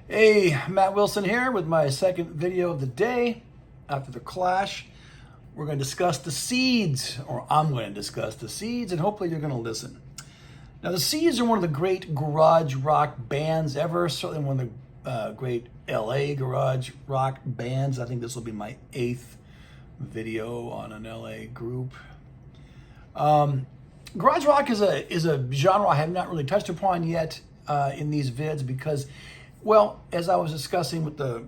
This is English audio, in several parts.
Hey, Matt Wilson here with my second video of the day. After the Clash, we're going to discuss the Seeds, or I'm going to discuss the Seeds, and hopefully you're going to listen. Now, the Seeds are one of the great garage rock bands ever, certainly one of the great LA garage rock bands. I think this will be my 8th video on an LA group. Garage rock is a genre I have not really touched upon yet in these vids because, well, as I was discussing with the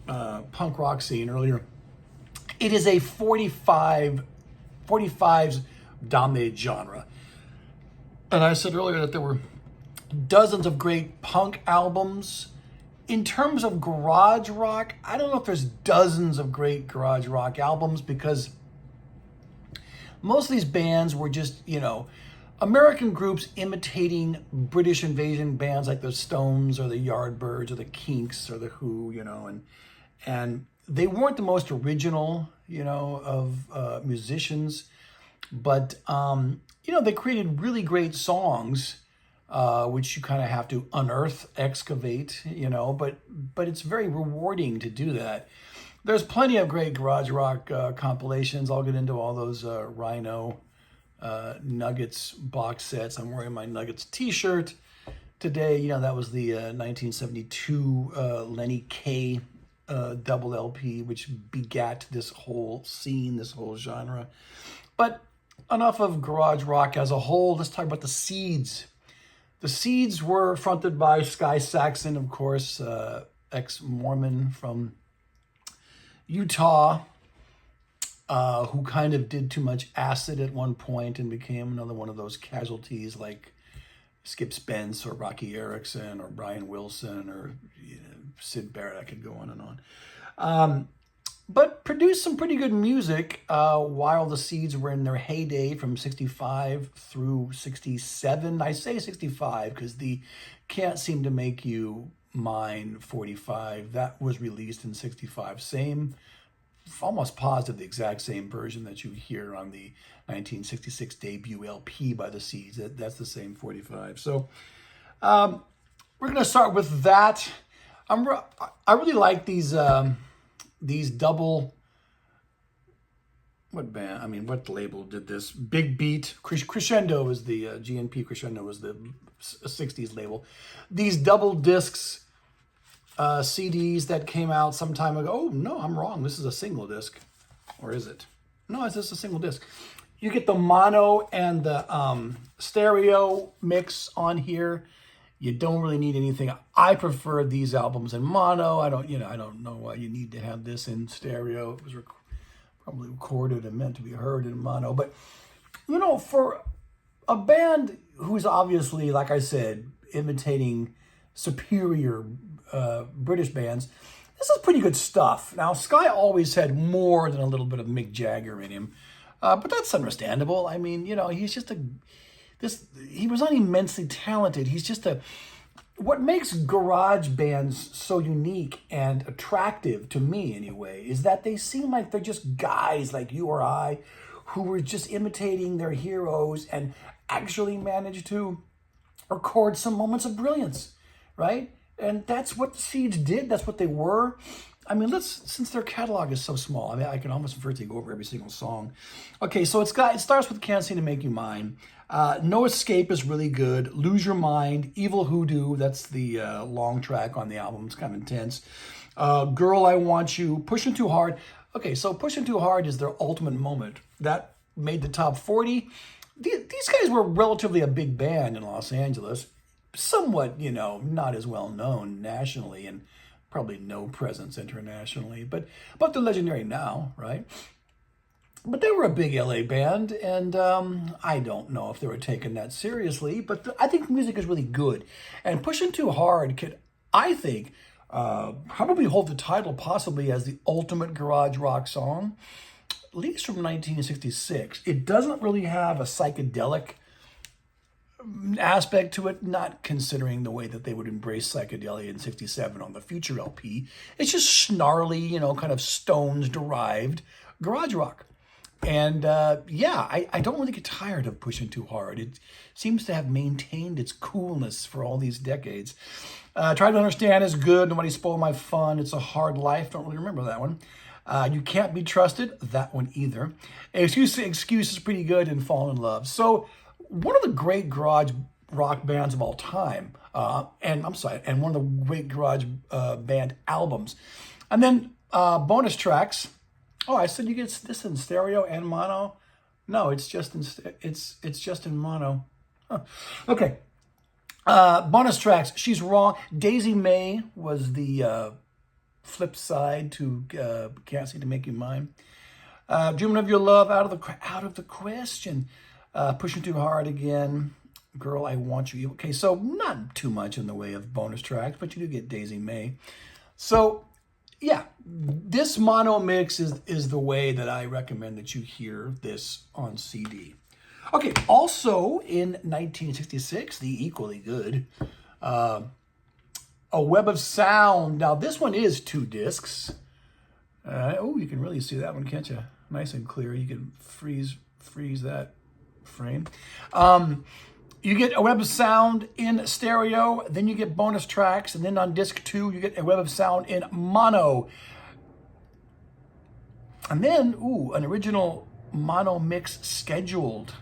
punk rock scene earlier, it is a 45s dominated genre. And I said earlier that there were dozens of great punk albums. In terms of garage rock, I don't know if there's dozens of great garage rock albums because most of these bands were just, American groups imitating British invasion bands like the Stones or the Yardbirds or the Kinks or the Who, and they weren't the most original, of musicians, but, they created really great songs, which you kind of have to unearth, excavate, but it's very rewarding to do that. There's plenty of great garage rock compilations. I'll get into all those Rhino Nuggets box sets. I'm wearing my Nuggets t-shirt today. That was the 1972 Lenny Kaye double LP, which begat this whole scene, this whole genre. But enough of garage rock as a whole. Let's talk about the Seeds. The Seeds were fronted by Sky Saxon, of course, ex-Mormon from Utah, who kind of did too much acid at one point and became another one of those casualties like Skip Spence or Rocky Erickson or Brian Wilson or Sid Barrett. I could go on and on. But produced some pretty good music while the Seeds were in their heyday from 65 through 67. I say 65 because the Can't Seem to Make You Mine 45, that was released in 65. Same, almost positive the exact same version that you hear on the 1966 debut LP by the Seeds. That's the same 45. So we're going to start with that. I really like these double, what label did this? Big Beat, Crescendo is the, GNP Crescendo was the 60s label. These double discs, CDs that came out some time ago. Oh, no, I'm wrong. This is a single disc. Or is it? No, it's just a single disc. You get the mono and the stereo mix on here. You don't really need anything. I prefer these albums in mono. I don't know why you need to have this in stereo. It was probably recorded and meant to be heard in mono. But, for a band who's obviously, like I said, imitating superior British bands, this is pretty good stuff. Now, Sky always had more than a little bit of Mick Jagger in him, but that's understandable. I mean, he's just he was not immensely talented. He's just what makes garage bands so unique and attractive to me anyway, is that they seem like they're just guys like you or I who were just imitating their heroes and actually managed to record some moments of brilliance, right? And that's what the Seeds did. That's what they were. I mean, since their catalog is so small, I can almost prefer to go over every single song. Okay, so it starts with Can't Seem to Make You Mine. No Escape is really good. Lose Your Mind, Evil Hoodoo, that's the long track on the album. It's kind of intense. Girl, I Want You, Pushing Too Hard. Okay, so Pushing Too Hard is their ultimate moment. That made the top 40. These guys were relatively a big band in Los Angeles. Somewhat, not as well known nationally and probably no presence internationally, but they're legendary now, right? But they were a big LA band, and I don't know if they were taken that seriously, but I think the music is really good. And Pushing Too Hard could, I think, probably hold the title possibly as the ultimate garage rock song, at least from 1966. It doesn't really have a psychedelic aspect to it, not considering the way that they would embrace psychedelia in 67 on the Future LP. It's just snarly, kind of Stones-derived garage rock. And yeah, I don't really get tired of Pushing Too Hard. It seems to have maintained its coolness for all these decades. Try to Understand is good. Nobody Spoiled My Fun. It's a Hard Life. Don't really remember that one. You Can't Be Trusted. That one either. Excuse is pretty good. And Fall in Love. So one of the great garage rock bands of all time. And one of the great garage band albums. And then bonus tracks. Oh, I said you get this in stereo and mono. No, it's just in mono. Huh. Okay. Bonus tracks. She's Wrong. Daisy May was the flip side to Can't Seem to Make You Mine. Dreaming of Your Love. Out of the Question. Pushing Too Hard again. Girl, I Want You. Okay, so not too much in the way of bonus tracks, but you do get Daisy May. So yeah, this mono mix is the way that I recommend that you hear this on CD. Okay, also in 1966, the equally good, A Web of Sound. Now this one is 2 discs. Oh, you can really see that one, can't you? Nice and clear. You can freeze that frame. You get A Web of Sound in stereo, then you get bonus tracks, and then on disc 2, you get A Web of Sound in mono. And then, an original mono mix scheduled,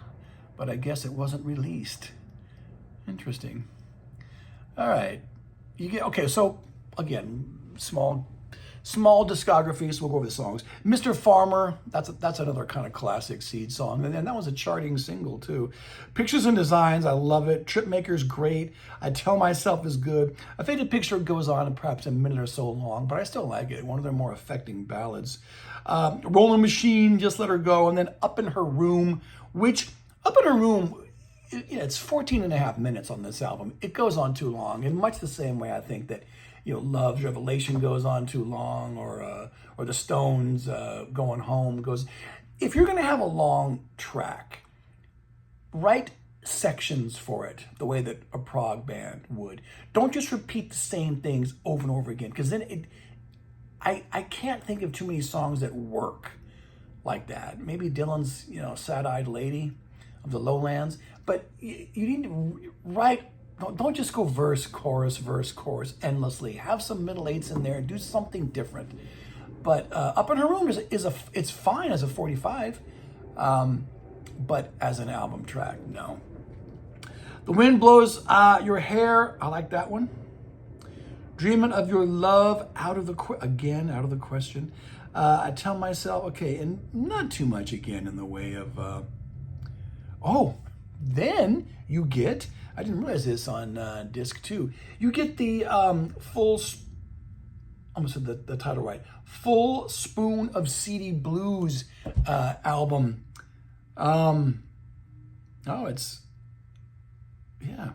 but I guess it wasn't released. Interesting. All right. Okay, so again, small discography, so we'll go over the songs. Mr. Farmer, that's another kind of classic Seed song. And then that was a charting single too. Pictures and Designs, I love it. Tripmaker's great. I Tell Myself is good. A Faded Picture goes on perhaps a minute or so long, but I still like it. One of their more affecting ballads. Rolling Machine, Just Let Her Go. And then Up in Her Room, which Up in Her Room, it's 14 and a half minutes on this album. It goes on too long, in much the same way I think that Love's Revelation goes on too long, or the Stones Going Home goes. If you're going to have a long track, write sections for it the way that a prog band would. Don't just repeat the same things over and over again, because then I can't think of too many songs that work like that. Maybe Dylan's Sad-Eyed Lady of the Lowlands, but you need to write. Don't just go verse, chorus, endlessly. Have some middle eights in there. Do something different. But Up in Her Room it's fine as a 45, but as an album track, no. The Wind Blows Your Hair. I like that one. Dreaming of Your Love. Out of the question. I Tell Myself. Okay, and not too much again in the way of. Then you get. I didn't realize this on disc 2. You get the almost said the title right. Full Spoon of Seedy Blues album. It's yeah.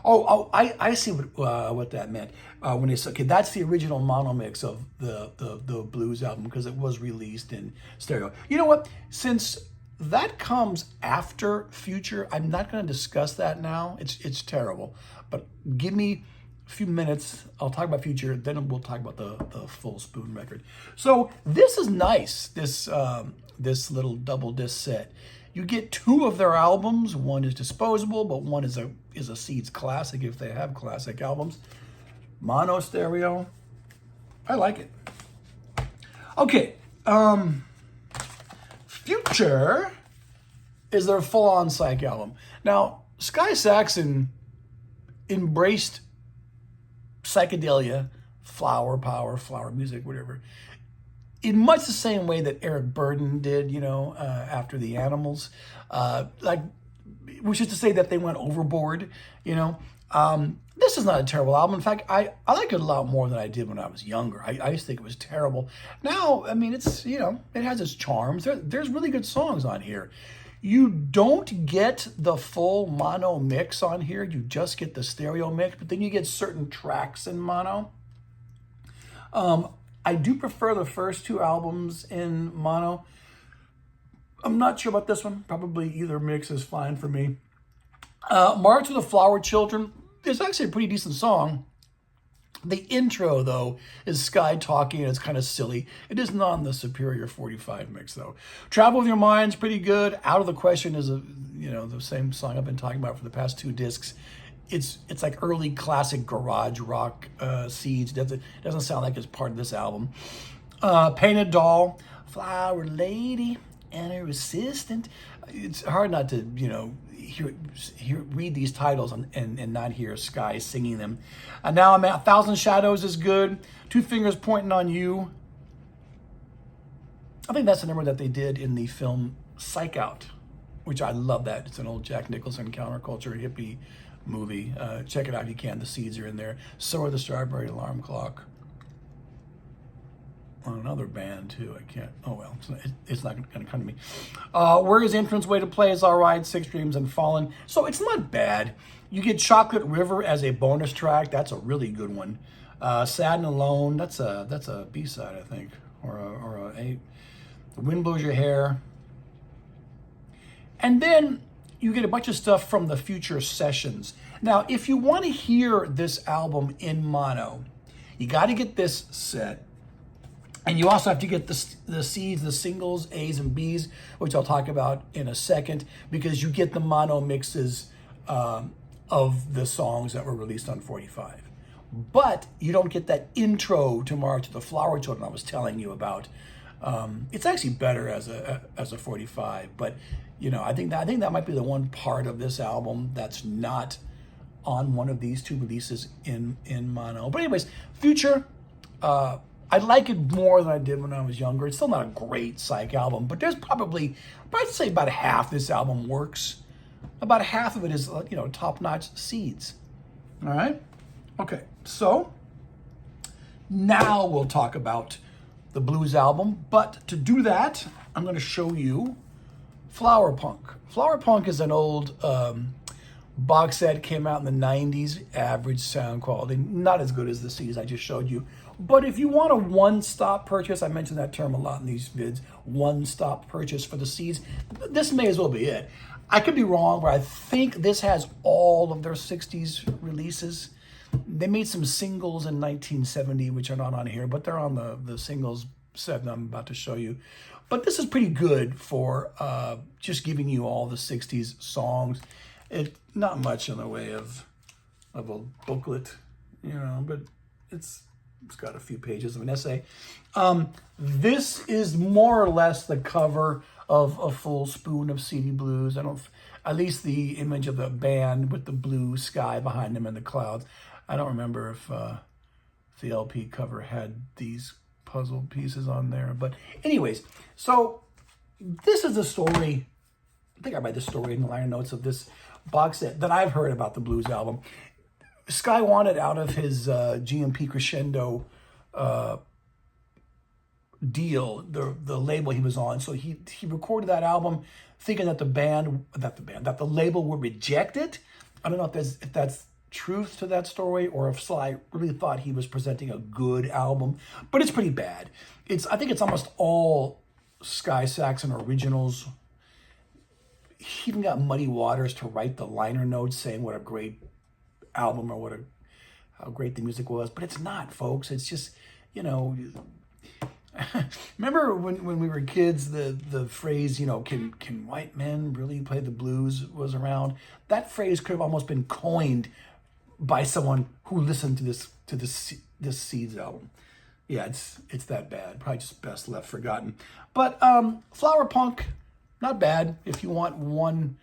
I see what that meant when they said, okay, that's the original mono mix of the blues album because it was released in stereo. You know what? Since that comes after Future, I'm not going to discuss that now. It's terrible. But give me a few minutes. I'll talk about Future. Then we'll talk about the Full Spoon record. So this is nice. This little double disc set. You get 2 of their albums. One is disposable, but one is a Seeds classic if they have classic albums. Mono stereo. I like it. Okay. Future is their full-on psych album. Now, Sky Saxon embraced psychedelia, flower power, flower music, whatever, in much the same way that Eric Burdon did, after the Animals. Which is to say that they went overboard, This is not a terrible album. In fact, I like it a lot more than I did when I was younger. I used to think it was terrible. Now, I mean, it's, it has its charms. There's really good songs on here. You don't get the full mono mix on here. You just get the stereo mix, but then you get certain tracks in mono. I do prefer the first 2 albums in mono. I'm not sure about this one. Probably either mix is fine for me. March of the Flower Children is actually a pretty decent song. The intro, though, is Sky talking, and it's kind of silly. It is not on the superior 45 mix, though. Travel with Your Mind's pretty good. Out of the Question is the same song I've been talking about for the past 2 discs. It's like early classic garage rock seeds. Doesn't sound like it's part of this album. Painted Doll, Flower Lady, and her assistant. It's hard not to read these titles and not hear Sky singing them. And Now I'm at 1,000 Shadows is good. Two Fingers Pointing on You. I think that's the number that they did in the film Psych Out, which I love that. It's an old Jack Nicholson counterculture hippie movie. Check it out if you can. The seeds are in there. So are the Strawberry Alarm Clock. On another band too. I can't. Oh well, it's not going to come to me. Where Is Entrance Way to Play is all right. Six Dreams and Fallen. So it's not bad. You get Chocolate River as a bonus track. That's a really good one. Sad and Alone. That's a B-side, I think, or a The Wind Blows Your Hair. And then you get a bunch of stuff from the Future Sessions. Now, if you want to hear this album in mono, you got to get this set. And you also have to get the C's, the singles, A's and B's, which I'll talk about in a second, because you get the mono mixes of the songs that were released on 45. But you don't get that intro to March of the Flower Children I was telling you about. It's actually better as a 45, but I think that might be the one part of this album that's not on one of these 2 releases in mono. But anyways, Future. I like it more than I did when I was younger. It's still not a great Psych album, but there's probably, I'd say about half this album works. About half of it is, top-notch seeds. All right? Okay, so now we'll talk about the blues album, but to do that, I'm going to show you Flower Punk. Flower Punk is an old box set, came out in the 90s, average sound quality, not as good as the CDs I just showed you. But if you want a one-stop purchase, I mentioned that term a lot in these vids, one-stop purchase for the CDs, this may as well be it. I could be wrong, but I think this has all of their 60s releases. They made some singles in 1970, which are not on here, but they're on the singles set that I'm about to show you. But this is pretty good for just giving you all the 60s songs. Not much in the way of a booklet, but it's got a few pages of an essay. This is more or less the cover of A Full Spoon of CD Blues. At least the image of the band with the blue sky behind them and the clouds. I don't remember if the LP cover had these puzzle pieces on there. But anyways, so this is the story. I think I read the story in the liner notes of this box set that I've heard about the blues album. Sky wanted out of his GMP Crescendo deal, the label he was on, so he recorded that album thinking that the label would reject it. I don't know if that's truth to that story, or if Sly really thought he was presenting a good album, but it's pretty bad. I think it's almost all Sky Saxon originals. He even got Muddy Waters to write the liner notes saying what a great album or how great the music was, but it's not, folks. It's just, remember when we were kids, the phrase, can white men really play the blues was around? That phrase could have almost been coined by someone who listened to this Seeds album. Yeah, it's that bad. Probably just best left forgotten. But Flower Punk, not bad. If you want one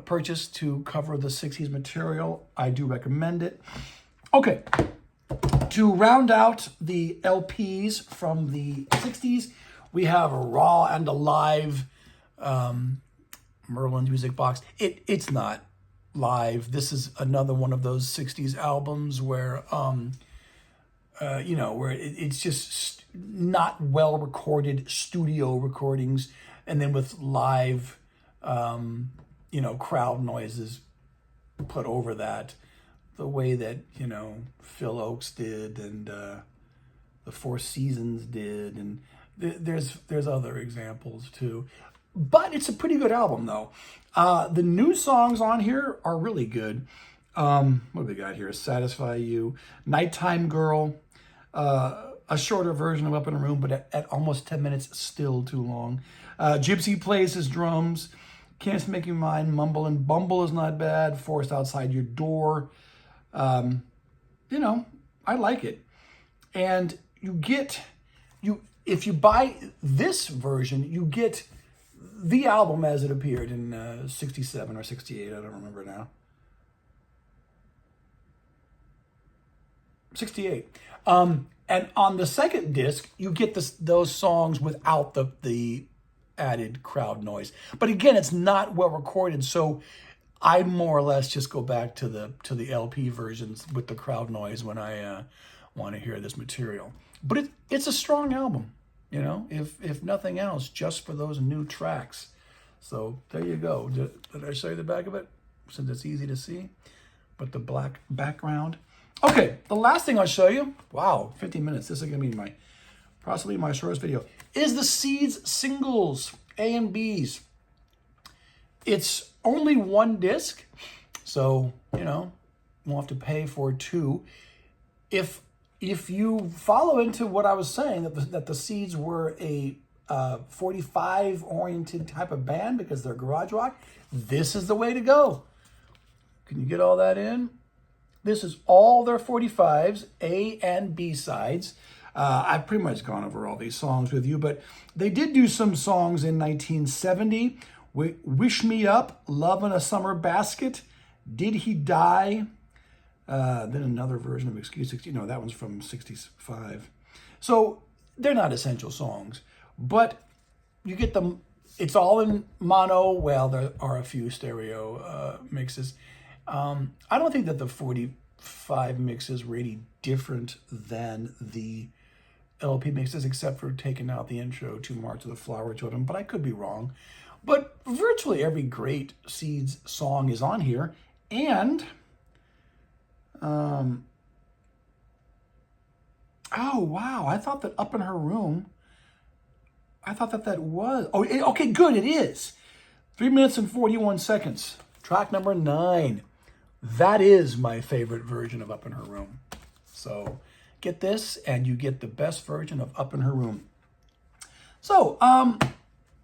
purchase to cover the 60s material, I do recommend it. Okay, to round out the LPs from the 60s, we have a Raw and a Live Merlin music box. It's not live. This is another one of those 60s albums where where it's just not well recorded studio recordings, and then with live crowd noises put over that, the way that Phil Oakes did, and the Four Seasons did, and there's other examples too. But it's a pretty good album, though. The new songs on here are really good. What do we got here? Satisfy You, Nighttime Girl, a shorter version of Up in a Room, but at almost 10 minutes, still too long. Gypsy Plays His Drums, Can't Make You Mine, Mumble and Bumble is not bad, Forced Outside Your Door. You know, I like it. And if you buy this version, you get the album as it appeared in 67 or 68, I don't remember now. 68. And on the second disc, you get those songs without the added crowd noise. But again, it's not well recorded, so I more or less just go back to the LP versions with the crowd noise when I want to hear this material. But it's a strong album, you know, if nothing else, just for those new tracks. So there you go. Did I show you the back of it? Since it's easy to see, but the black background. Okay, the last thing I'll show you, wow, 50 minutes, this is going to be possibly my shortest video, is the Seeds singles, A and Bs. It's only one disc, so, you know, we'll have to pay for two. If you follow into what I was saying, that the Seeds were a 45-oriented type of band because they're garage rock, this is the way to go. Can you get all that in? This is all their 45s, A and B sides. I've pretty much gone over all these songs with you, but they did do some songs in 1970. Wish Me Up, Love in a Summer Basket, Did He Die? Then another version of Excuse 60. No, that one's from 65. So they're not essential songs, but you get them. It's all in mono. Well, there are a few stereo mixes. I don't think that the 45 mix is really different than the LP mixes, except for taking out the intro to March of the Flower Children, but I could be wrong. But virtually every great Seeds song is on here, and oh wow, I thought that Up in Her Room, I thought that was, okay, good, it is. 3 minutes and 41 seconds, track number 9. That is my favorite version of Up in Her Room. So get this, and you get the best version of Up in Her Room. So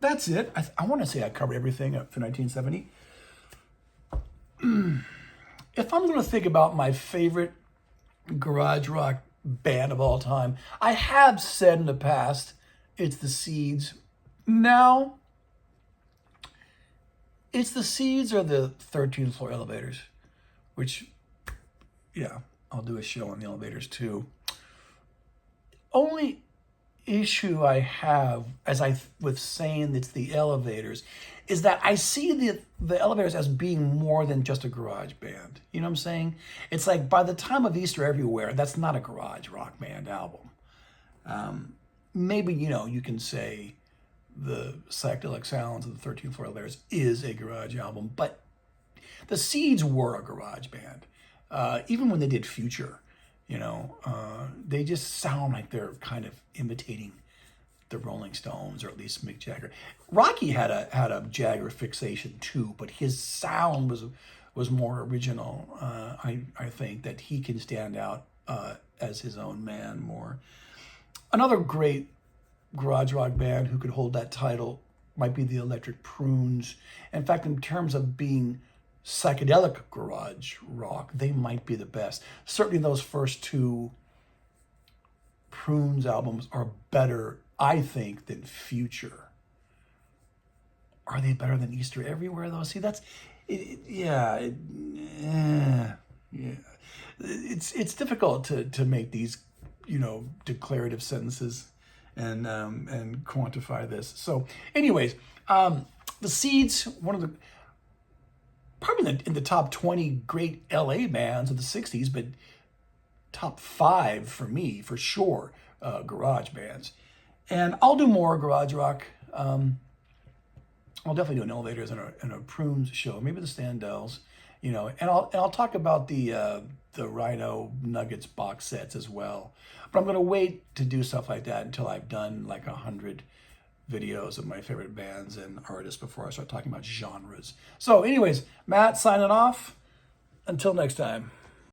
that's it. I want to say I covered everything up to 1970. If I'm going to think about my favorite garage rock band of all time, I have said in the past it's the Seeds. Now, it's the Seeds or the 13th Floor Elevators, which, yeah, I'll do a show on the Elevators too. Only issue I have, with saying it's the Elevators, is that I see the Elevators as being more than just a garage band. You know what I'm saying? It's like by the time of Easter Everywhere, that's not a garage rock band album. Maybe, you know, you can say the Psychedelic Sounds of the 13th Floor Elevators is a garage album, but the Seeds were a garage band. Even when they did Future, you know, they just sound like they're kind of imitating the Rolling Stones, or at least Mick Jagger. Rocky had a Jagger fixation too, but his sound was more original. I think that he can stand out as his own man more. Another great garage rock band who could hold that title might be the Electric Prunes. In fact, in terms of being psychedelic garage rock, they might be the best. Certainly those first two Prunes albums are better, I think, than Future. Are they better than Easter Everywhere, though? See, that's, yeah. It's difficult to make these, you know, declarative sentences and quantify this. So anyways, the Seeds, one of the, probably in the top 20 great LA bands of the 60s, but top 5 for me, for sure, garage bands. And I'll do more garage rock. I'll definitely do an Elevators and a Prunes show, maybe the Standells, you know, and I'll talk about the Rhino Nuggets box sets as well. But I'm going to wait to do stuff like that until I've done like 100 videos of my favorite bands and artists before I start talking about genres. So anyways, Matt signing off. Until next time.